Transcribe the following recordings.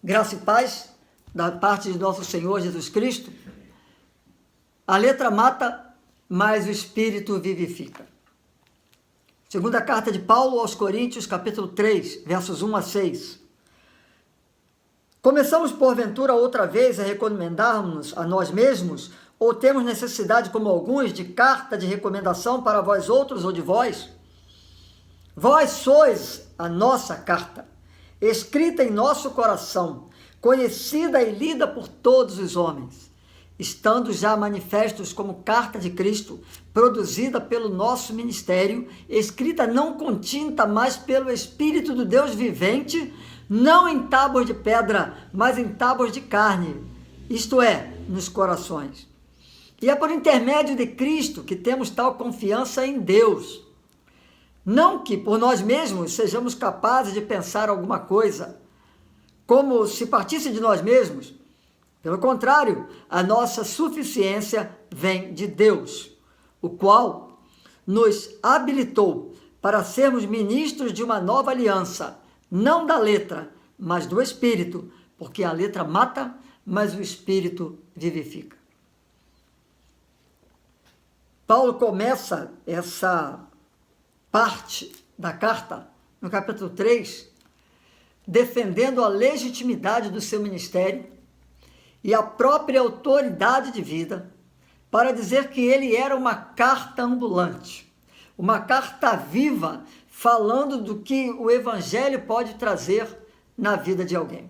Graça e paz da parte de nosso Senhor Jesus Cristo. A letra mata, mas o Espírito vivifica. Segunda carta de Paulo aos Coríntios, capítulo 3, versos 1 a 6. Começamos, porventura, outra vez a recomendarmos a nós mesmos, ou temos necessidade, como alguns, de carta de recomendação para vós outros ou de vós? Vós sois a nossa carta, escrita em nosso coração, conhecida e lida por todos os homens, estando já manifestos como carta de Cristo, produzida pelo nosso ministério, escrita não com tinta, mas pelo Espírito do Deus vivente, não em tábuas de pedra, mas em tábuas de carne, isto é, nos corações. E é por intermédio de Cristo que temos tal confiança em Deus. Não que por nós mesmos sejamos capazes de pensar alguma coisa, como se partisse de nós mesmos. Pelo contrário, a nossa suficiência vem de Deus, o qual nos habilitou para sermos ministros de uma nova aliança, não da letra, mas do Espírito, porque a letra mata, mas o Espírito vivifica. Paulo começa essa parte da carta, no capítulo 3, defendendo a legitimidade do seu ministério e a própria autoridade de vida, para dizer que ele era uma carta ambulante, uma carta viva, falando do que o Evangelho pode trazer na vida de alguém.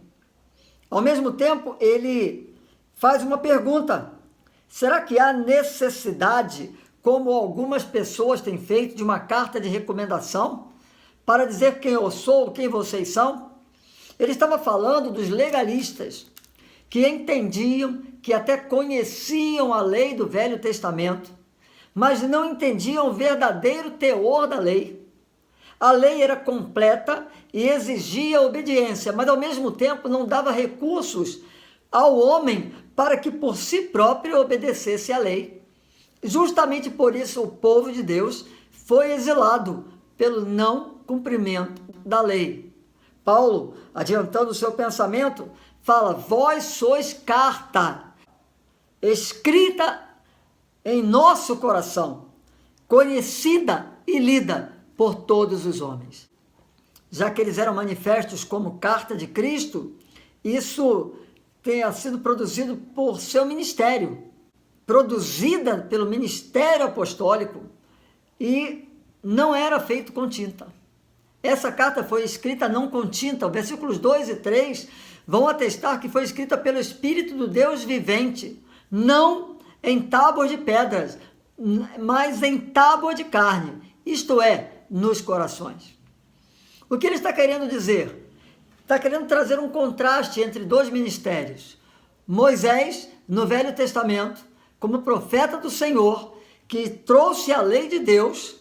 Ao mesmo tempo, ele faz uma pergunta: será que há necessidade, como algumas pessoas têm feito, de uma carta de recomendação para dizer quem eu sou, quem vocês são? Ele estava falando dos legalistas, que entendiam, que até conheciam a lei do Velho Testamento, mas não entendiam o verdadeiro teor da lei. A lei era completa e exigia obediência, mas ao mesmo tempo não dava recursos ao homem para que por si próprio obedecesse à lei. Justamente por isso o povo de Deus foi exilado pelo não cumprimento da lei. Paulo, adiantando o seu pensamento, fala: vós sois carta, escrita em nosso coração, conhecida e lida por todos os homens. Já que eles eram manifestos como carta de Cristo, isso tenha sido produzido por seu ministério, produzida pelo ministério apostólico, e não era feito com tinta. Essa carta foi escrita não com tinta. Os versículos 2 e 3 vão atestar que foi escrita pelo Espírito do Deus vivente, não em tábuas de pedras, mas em tábua de carne, isto é, nos corações. O que ele está querendo dizer? Está querendo trazer um contraste entre dois ministérios. Moisés, no Velho Testamento, como profeta do Senhor, que trouxe a lei de Deus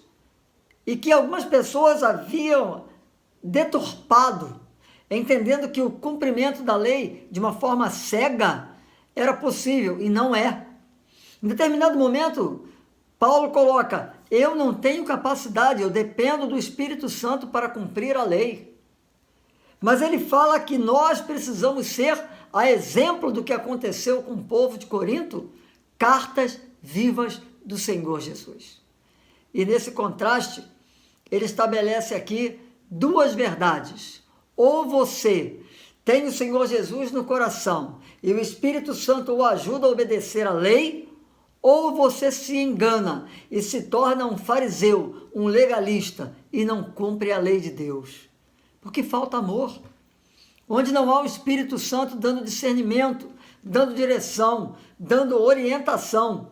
e que algumas pessoas haviam deturpado, entendendo que o cumprimento da lei de uma forma cega era possível, e não é. Em determinado momento, Paulo coloca: eu não tenho capacidade, eu dependo do Espírito Santo para cumprir a lei. Mas ele fala que nós precisamos ser, a exemplo do que aconteceu com o povo de Corinto, cartas vivas do Senhor Jesus. E nesse contraste, ele estabelece aqui duas verdades. Ou você tem o Senhor Jesus no coração e o Espírito Santo o ajuda a obedecer a lei, ou você se engana e se torna um fariseu, um legalista, e não cumpre a lei de Deus. Porque falta amor. Onde não há o Espírito Santo dando discernimento, dando direção, dando orientação,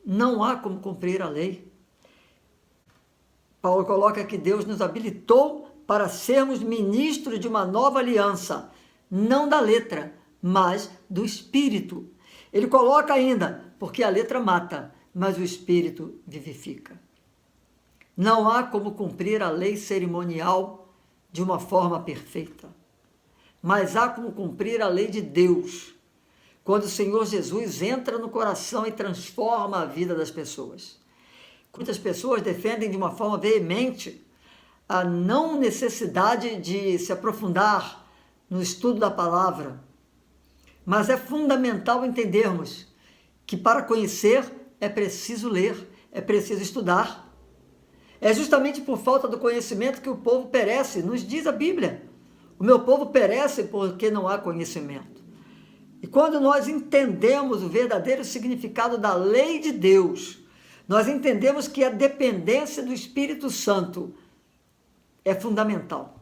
não há como cumprir a lei. Paulo coloca que Deus nos habilitou para sermos ministros de uma nova aliança, não da letra, mas do Espírito. Ele coloca ainda: porque a letra mata, mas o Espírito vivifica. Não há como cumprir a lei cerimonial de uma forma perfeita, mas há como cumprir a lei de Deus, quando o Senhor Jesus entra no coração e transforma a vida das pessoas. Muitas pessoas defendem de uma forma veemente a não necessidade de se aprofundar no estudo da palavra, mas é fundamental entendermos que para conhecer é preciso ler, é preciso estudar. É justamente por falta do conhecimento que o povo perece, nos diz a Bíblia. O meu povo perece porque não há conhecimento. E quando nós entendemos o verdadeiro significado da lei de Deus, nós entendemos que a dependência do Espírito Santo é fundamental.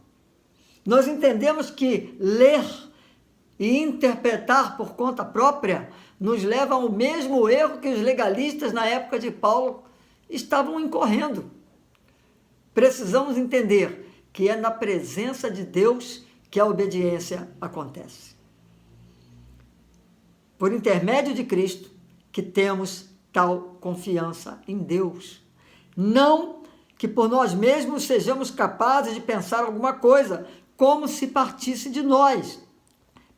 Nós entendemos que ler e interpretar por conta própria nos leva ao mesmo erro que os legalistas na época de Paulo estavam incorrendo. Precisamos entender que é na presença de Deus que a obediência acontece. Por intermédio de Cristo que temos tal confiança em Deus. Não que por nós mesmos sejamos capazes de pensar alguma coisa como se partisse de nós.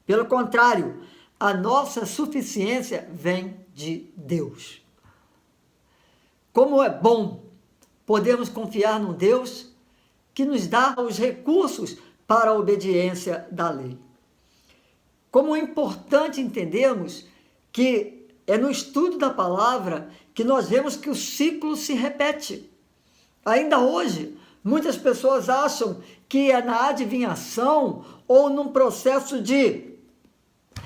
Pelo contrário, a nossa suficiência vem de Deus. Como é bom podermos confiar num Deus que nos dá os recursos para a obediência da lei. Como é importante entendermos que é no estudo da palavra que nós vemos que o ciclo se repete. Ainda hoje, muitas pessoas acham que é na adivinhação ou num processo de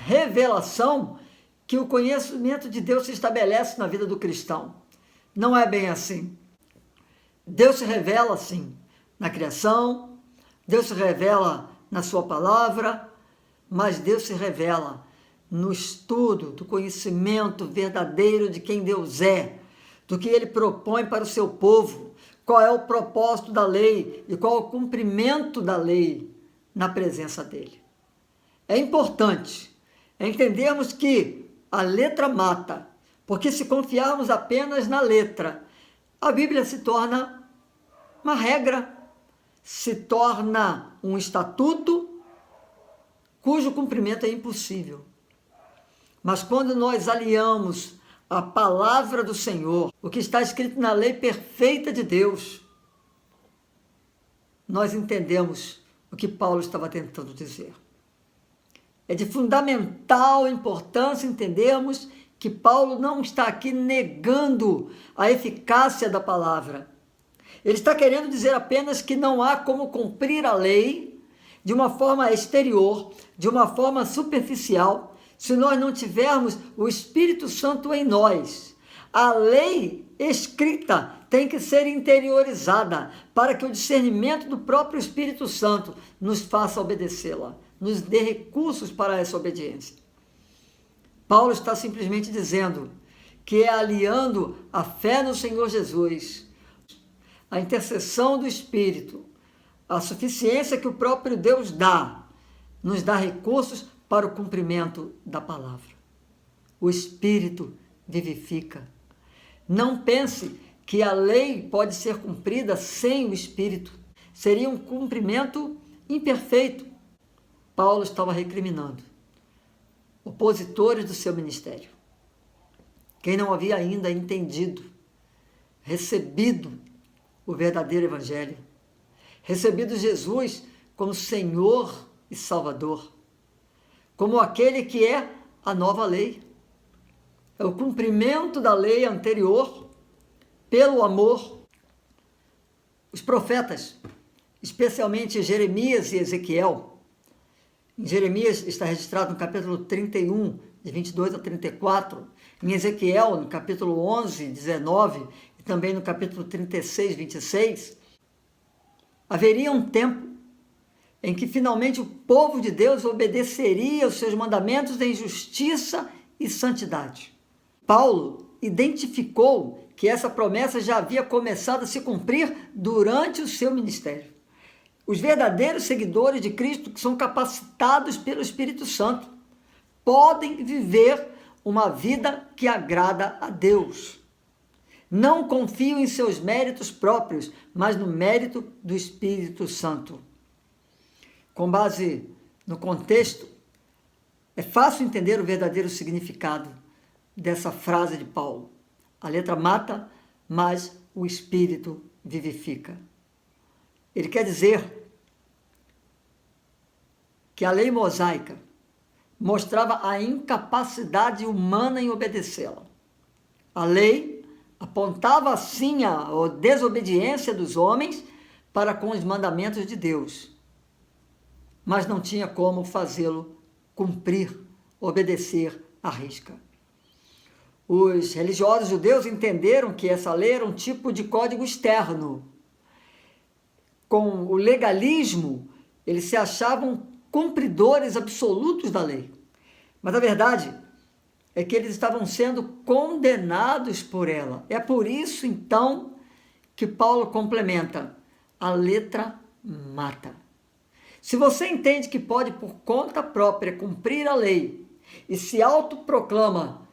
revelação que o conhecimento de Deus se estabelece na vida do cristão. Não é bem assim. Deus se revela, sim, na criação, Deus se revela na sua palavra, mas Deus se revela no estudo do conhecimento verdadeiro de quem Deus é, do que Ele propõe para o seu povo, qual é o propósito da lei e qual é o cumprimento da lei na presença dEle. É importante entendermos que a letra mata, porque se confiarmos apenas na letra, a Bíblia se torna uma regra, se torna um estatuto cujo cumprimento é impossível. Mas quando nós aliamos a palavra do Senhor, o que está escrito na lei perfeita de Deus, nós entendemos o que Paulo estava tentando dizer. É de fundamental importância entendermos que Paulo não está aqui negando a eficácia da palavra. Ele está querendo dizer apenas que não há como cumprir a lei de uma forma exterior, de uma forma superficial, se nós não tivermos o Espírito Santo em nós. A lei escrita tem que ser interiorizada para que o discernimento do próprio Espírito Santo nos faça obedecê-la, nos dê recursos para essa obediência. Paulo está simplesmente dizendo que é aliando a fé no Senhor Jesus, a intercessão do Espírito, a suficiência que o próprio Deus dá, nos dá recursos para o cumprimento da palavra. O Espírito vivifica. Não pense que a lei pode ser cumprida sem o Espírito. Seria um cumprimento imperfeito. Paulo estava recriminando opositores do seu ministério. Quem não havia ainda entendido, recebido o verdadeiro Evangelho, recebido Jesus como Senhor e Salvador, como aquele que é a nova lei. É o cumprimento da lei anterior pelo amor. Os profetas, especialmente Jeremias e Ezequiel, em Jeremias está registrado no capítulo 31, de 22 a 34, em Ezequiel, no capítulo 11, 19, e também no capítulo 36, 26, haveria um tempo em que finalmente o povo de Deus obedeceria aos seus mandamentos em justiça e santidade. Paulo identificou que essa promessa já havia começado a se cumprir durante o seu ministério. Os verdadeiros seguidores de Cristo, que são capacitados pelo Espírito Santo, podem viver uma vida que agrada a Deus. Não confiam em seus méritos próprios, mas no mérito do Espírito Santo. Com base no contexto, é fácil entender o verdadeiro significado dessa frase de Paulo. A letra mata, mas o Espírito vivifica. Ele quer dizer que a lei mosaica mostrava a incapacidade humana em obedecê-la. A lei apontava assim a desobediência dos homens para com os mandamentos de Deus, mas não tinha como fazê-lo cumprir, obedecer à risca. Os religiosos judeus entenderam que essa lei era um tipo de código externo. Com o legalismo, eles se achavam cumpridores absolutos da lei. Mas a verdade é que eles estavam sendo condenados por ela. É por isso, então, que Paulo complementa: a letra mata. Se você entende que pode, por conta própria, cumprir a lei e se autoproclama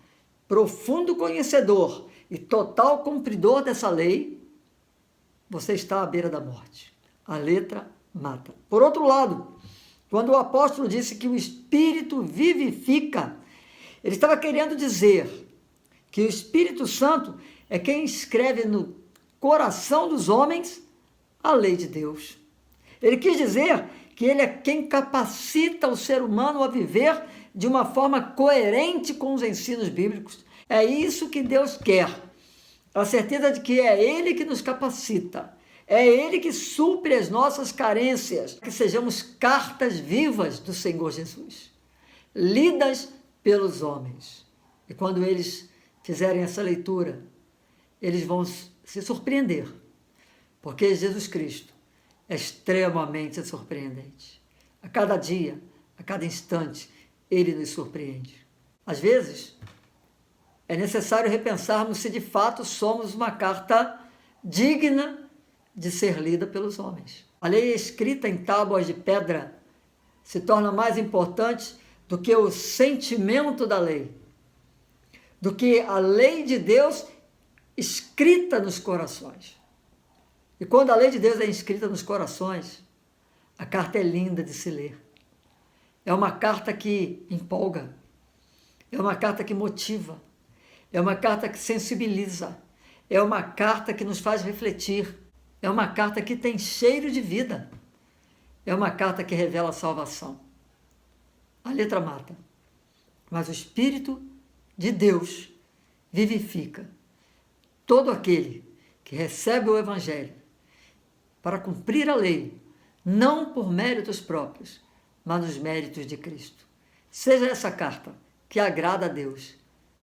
profundo conhecedor e total cumpridor dessa lei, você está à beira da morte. A letra mata. Por outro lado, quando o apóstolo disse que o Espírito vivifica, ele estava querendo dizer que o Espírito Santo é quem escreve no coração dos homens a lei de Deus. Ele quis dizer que ele é quem capacita o ser humano a viver de uma forma coerente com os ensinos bíblicos. É isso que Deus quer. A certeza de que é Ele que nos capacita. É Ele que supre as nossas carências. Que sejamos cartas vivas do Senhor Jesus, lidas pelos homens. E quando eles fizerem essa leitura, eles vão se surpreender, porque Jesus Cristo é extremamente surpreendente. A cada dia, a cada instante, Ele nos surpreende. Às vezes, é necessário repensarmos se de fato somos uma carta digna de ser lida pelos homens. A lei escrita em tábuas de pedra se torna mais importante do que o sentimento da lei, do que a lei de Deus escrita nos corações. E quando a lei de Deus é escrita nos corações, a carta é linda de se ler. É uma carta que empolga, é uma carta que motiva, é uma carta que sensibiliza, é uma carta que nos faz refletir, é uma carta que tem cheiro de vida, é uma carta que revela a salvação. A letra mata, mas o Espírito de Deus vivifica todo aquele que recebe o Evangelho para cumprir a lei, não por méritos próprios, mas nos méritos de Cristo. Seja essa carta que agrada a Deus